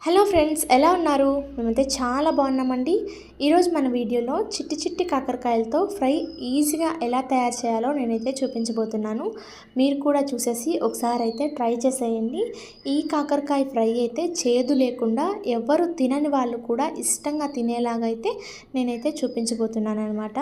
Hello friends, ఎలా ఉన్నారు? మేమైతే చాలా బాగున్నామండి. ఈరోజు మన వీడియోలో చిట్టి చిట్టి కాకరకాయలతో ఫ్రై ఈజీగా ఎలా తయారు చేయాలో నేనైతే చూపించబోతున్నాను. మీరు కూడా చూసేసి ఒకసారి అయితే ట్రై చేసేయండి. ఈ కాకరకాయ ఫ్రై అయితే చేదు లేకుండా ఎవ్వరు తినని వాళ్ళు కూడా ఇష్టంగా తినేలాగా అయితే నేనైతే చూపించబోతున్నాను అనమాట.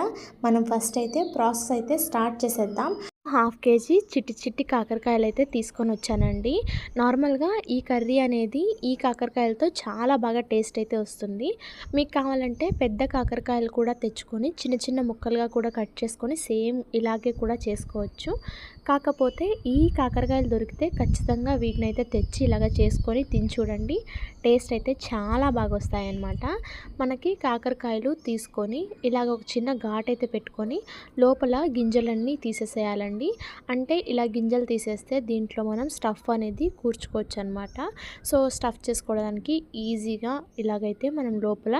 మనం ఫస్ట్ అయితే ప్రాసెస్ అయితే స్టార్ట్ చేసేద్దాం. హాఫ్ కేజీ చిట్టి చిట్టి కాకరకాయలు అయితే తీసుకొని వచ్చానండి. నార్మల్గా ఈ కర్రీ అనేది ఈ కాకరకాయలతో చాలా బాగా టేస్ట్ అయితే వస్తుంది. మీకు కావాలంటే పెద్ద కాకరకాయలు కూడా తెచ్చుకొని చిన్న చిన్న ముక్కలుగా కూడా కట్ చేసుకొని సేమ్ ఇలాగే కూడా చేసుకోవచ్చు. కాకపోతే ఈ కాకరకాయలు దొరికితే ఖచ్చితంగా వీటిని అయితే తెచ్చి ఇలాగ చేసుకొని తిని చూడండి. టేస్ట్ అయితే చాలా బాగా వస్తాయన్నమాట. మనకి కాకరకాయలు తీసుకొని ఇలాగ ఒక చిన్న ఘాట్ అయితే పెట్టుకొని లోపల గింజలన్నీ తీసేసేయాలండి. అంటే ఇలా గింజలు తీసేస్తే దీంట్లో మనం స్టఫ్ అనేది కూర్చుకోవచ్చు అనమాట. సో స్టఫ్ చేసుకోవడానికి ఈజీగా ఇలాగైతే మనం లోపల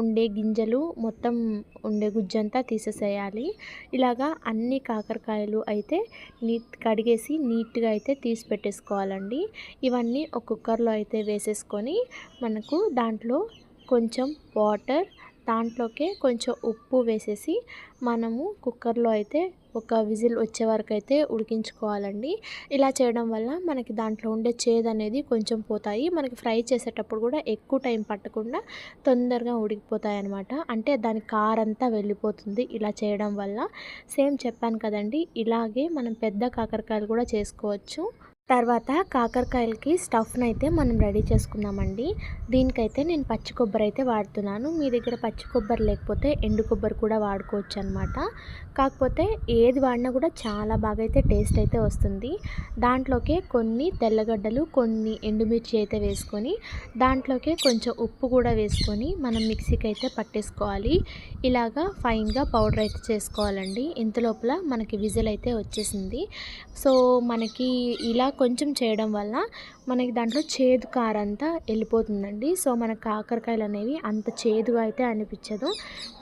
ఉండే గింజలు మొత్తం ఉండే గుజ్జంతా తీసేసేయాలి. ఇలాగా అన్ని కాకరకాయలు అయితే కడిగేసి నీట్గా అయితే తీసి పెట్టేసుకోవాలండి. ఇవన్నీ ఒక కుక్కర్లో అయితే వేసేసుకొని మనకు దాంట్లో కొంచెం వాటర్, దాంట్లోకే కొంచెం ఉప్పు వేసేసి మనము కుక్కర్లో అయితే ఒక విజిల్ వచ్చే వరకు అయితే ఉడికించుకోవాలండి. ఇలా చేయడం వల్ల మనకి దాంట్లో ఉండే చేదు అనేది కొంచెం పోతాయి. మనకి ఫ్రై చేసేటప్పుడు కూడా ఎక్కువ టైం పట్టకుండా తొందరగా ఉడికిపోతాయి అన్నమాట. అంటే దాని కారంతా వెళ్ళిపోతుంది ఇలా చేయడం వల్ల. సేమ్ చెప్పాను కదండి, ఇలాగే మనం పెద్ద కాకరకాయలు కూడా చేసుకోవచ్చు. తర్వాత కాకరకాయలకి స్టఫ్ని అయితే మనం రెడీ చేసుకుందామండి. దీనికైతే నేను పచ్చి కొబ్బరి అయితే వాడుతున్నాను. మీ దగ్గర పచ్చి కొబ్బరి లేకపోతే ఎండు కొబ్బరి కూడా వాడుకోవచ్చు అనమాట. కాకపోతే ఏది వాడినా కూడా చాలా బాగా అయితే టేస్ట్ అయితే వస్తుంది. దాంట్లోకే కొన్ని తెల్లగడ్డలు, కొన్ని ఎండుమిర్చి అయితే వేసుకొని దాంట్లోకే కొంచెం ఉప్పు కూడా వేసుకొని మనం మిక్సీకి అయితే పట్టేసుకోవాలి. ఇలాగా ఫైన్గా పౌడర్ అయితే చేసుకోవాలండి. ఇంతలోపల మనకి విజిల్ అయితే వచ్చేసింది. సో మనకి ఇలా కొంచెం చేయడం వల్ల మనకి దాంట్లో చేదు కారంతా వెళ్ళిపోతుందండి. సో మన కాకరకాయలు అనేవి అంత చేదుగా అయితే అనిపించదు.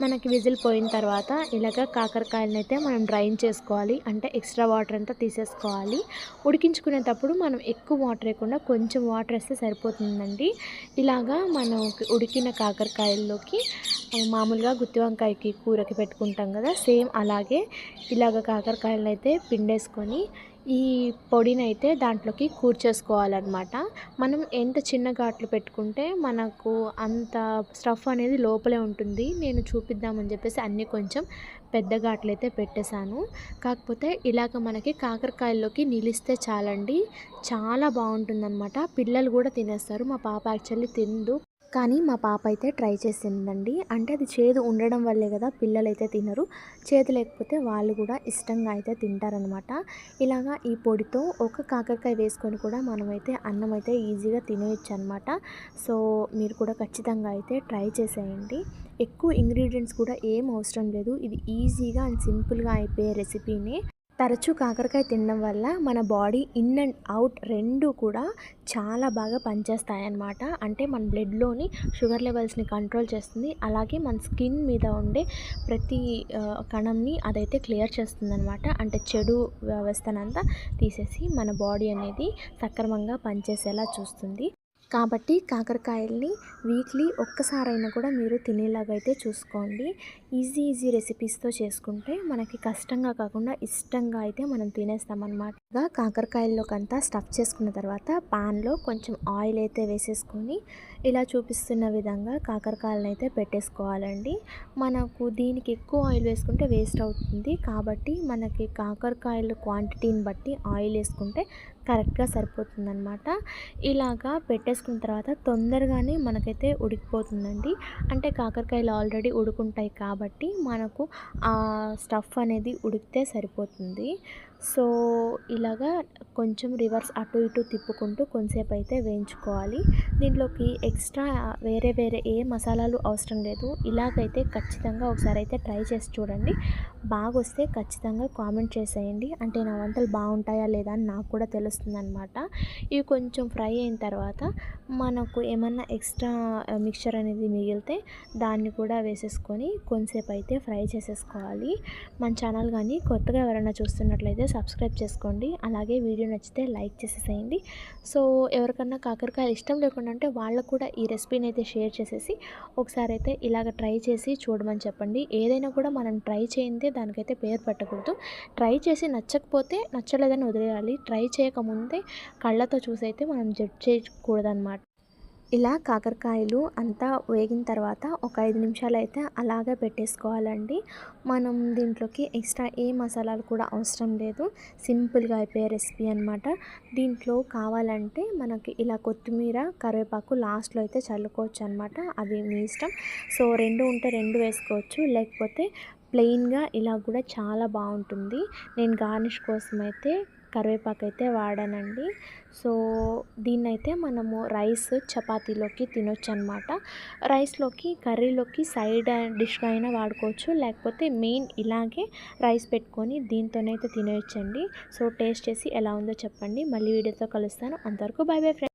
మనకి విజిల్ పోయిన తర్వాత ఇలాగ కాకరకాయలను అయితే మనం డ్రైన్ చేసుకోవాలి. అంటే ఎక్స్ట్రా వాటర్ అంతా తీసేసుకోవాలి. ఉడికించుకునేటప్పుడు మనం ఎక్కువ వాటర్ వేయకుండా కొంచెం వాటర్ వేస్తే సరిపోతుందండి. ఇలాగా మనం ఉడికిన కాకరకాయల్లోకి మామూలుగా గుత్తి వంకాయకి కూరకి పెట్టుకుంటాం కదా, సేమ్ అలాగే ఇలాగ కాకరకాయలను అయితే పిండేసుకొని ఈ పొడిని అయితే దాంట్లోకి కూర్చేసుకోవాలన్నమాట. మనం ఎంత చిన్న ఘాట్లు పెట్టుకుంటే మనకు అంత స్టఫ్ అనేది లోపలే ఉంటుంది. నేను చూపిద్దామని చెప్పేసి అన్నీ కొంచెం పెద్ద ఘాట్లు అయితే పెట్టేశాను. కాకపోతే ఇలాగ మనకి కాకరకాయల్లోకి నిలిస్తే చాలండి, చాలా బాగుంటుందన్నమాట. పిల్లలు కూడా తినేస్తారు. మా పాప యాక్చువల్లీ తిందు, కానీ మా పాప అయితే ట్రై చేసిందండి. అంటే అది చేదు ఉండడం వల్లే కదా పిల్లలైతే తినరు. చేదు లేకపోతే వాళ్ళు కూడా ఇష్టంగా అయితే తింటారనమాట. ఇలాగా ఈ పొడితో ఒక కాకరకాయ వేసుకొని కూడా మనమైతే అన్నం అయితే ఈజీగా తినేయచ్చు అనమాట. సో మీరు కూడా ఖచ్చితంగా అయితే ట్రై చేసేయండి. ఎక్కువ ఇంగ్రీడియంట్స్ కూడా ఏం అవసరం లేదు. ఇది ఈజీగా అండ్ సింపుల్గా అయిపోయే రెసిపీని. తరచూ కాకరకాయ తినడం వల్ల మన బాడీ ఇన్ అండ్ అవుట్ రెండు కూడా చాలా బాగా పనిచేస్తాయన్నమాట. అంటే మన బ్లడ్లోని షుగర్ లెవెల్స్ని కంట్రోల్ చేస్తుంది. అలాగే మన స్కిన్ మీద ఉండే ప్రతి కణంని అదైతే క్లియర్ చేస్తుందన్నమాట. అంటే చెడు వ్యవస్థనంతా తీసేసి మన బాడీ అనేది సక్రమంగా పనిచేసేలా చూస్తుంది. కాబట్టి కాకరకాయల్ని వీక్లీ ఒక్కసారైనా కూడా మీరు తినేలాగైతే చూసుకోండి. ఈజీ రెసిపీస్తో చేసుకుంటే మనకి కష్టంగా కాకుండా ఇష్టంగా అయితే మనం తినేస్తామన్నమాట. కాకరకాయల్లోకంతా స్టఫ్ చేసుకున్న తర్వాత పాన్లో కొంచెం ఆయిల్ అయితే వేసేసుకొని ఇలా చూపిస్తున్న విధంగా కాకరకాయలను అయితే పెట్టేసుకోవాలండి. మనకు దీనికి ఎక్కువ ఆయిల్ వేసుకుంటే వేస్ట్ అవుతుంది. కాబట్టి మనకి కాకరకాయలు క్వాంటిటీని బట్టి ఆయిల్ వేసుకుంటే కరెక్ట్గా సరిపోతుందన్నమాట. ఇలాగా పెట్టేసుకున్న తర్వాత తొందరగానే మనకైతే ఉడికిపోతుందండి. అంటే కాకరకాయలు ఆల్రెడీ ఉడుకుంటాయి కాబట్టి మనకు ఆ స్టఫ్ అనేది ఉడికితే సరిపోతుంది. సో ఇలాగా కొంచెం రివర్స్ అటు ఇటు తిప్పుకుంటూ కొంతసేపు అయితే వేయించుకోవాలి. దీంట్లోకి ఎక్స్ట్రా వేరే ఏ మసాలాలు అవసరం లేదు. ఇలాగైతే ఖచ్చితంగా ఒకసారి అయితే ట్రై చేసి చూడండి. బాగా వస్తే ఖచ్చితంగా కామెంట్ చేసేయండి. అంటే నా వంటలు బాగుంటాయా లేదా అని నాకు కూడా తెలుస్తుందన్నమాట. ఇవి కొంచెం ఫ్రై అయిన తర్వాత మనకు ఏమన్నా ఎక్స్ట్రా మిక్చర్ అనేది మిగిలితే దాన్ని కూడా వేసేసుకొని కొంతసేపు అయితే ఫ్రై చేసేసుకోవాలి. మన ఛానల్ కానీ కొత్తగా ఎవరైనా చూస్తున్నట్లయితే సబ్స్క్రైబ్ చేసుకోండి. అలాగే వీడియో నచ్చితే లైక్ చేసేసేయండి. సో ఎవరికన్నా కాకరకాయలు ఇష్టం లేకుండా అంటే వాళ్ళకు కూడా ఈ రెసిపీని అయితే షేర్ చేసేసి ఒకసారి అయితే ఇలాగ ట్రై చేసి చూడమని చెప్పండి. ఏదైనా కూడా మనం ట్రై చేయందే దానికైతే పేరు పెట్టకూడదు. ట్రై చేసి నచ్చకపోతే నచ్చలేదని వదిలేయాలి. ట్రై చేయకముందే కళ్ళతో చూసైతే మనం జడ్జ్ చేయకూడదనమాట. ఇలా కాకరకాయలు అంతా వేగిన తర్వాత ఒక 5 నిమిషాలు అయితే అలాగే పెట్టేసుకోవాలండి. మనం దీంట్లోకి ఎక్స్ట్రా ఏ మసాలాలు కూడా అవసరం లేదు. సింపుల్గా అయిపోయే రెసిపీ అనమాట. దీంట్లో కావాలంటే మనకి ఇలా కొత్తిమీర, కరివేపాకు లాస్ట్లో అయితే చల్లుకోవచ్చు అనమాట. అది మీ ఇష్టం. సో 2 ఉంటే 2 వేసుకోవచ్చు. లేకపోతే ప్లెయిన్గా ఇలా కూడా చాలా బాగుంటుంది. నేను గార్నిష్ కోసం అయితే కరివేపాకు అయితే వాడానండి. సో దీన్నైతే మనము రైస్ చపాతీలోకి తినొచ్చు అనమాట. రైస్లోకి కర్రీలోకి సైడ్ డిష్గా అయినా వాడుకోవచ్చు. లేకపోతే మెయిన్ ఇలాగే రైస్ పెట్టుకొని దీంతోనైతే తినేయొచ్చండి. సో టేస్ట్ చేసి ఎలా ఉందో చెప్పండి. మళ్ళీ వీడియోతో కలుస్తాను. అంతవరకు బాయ్ బాయ్ ఫ్రెండ్స్.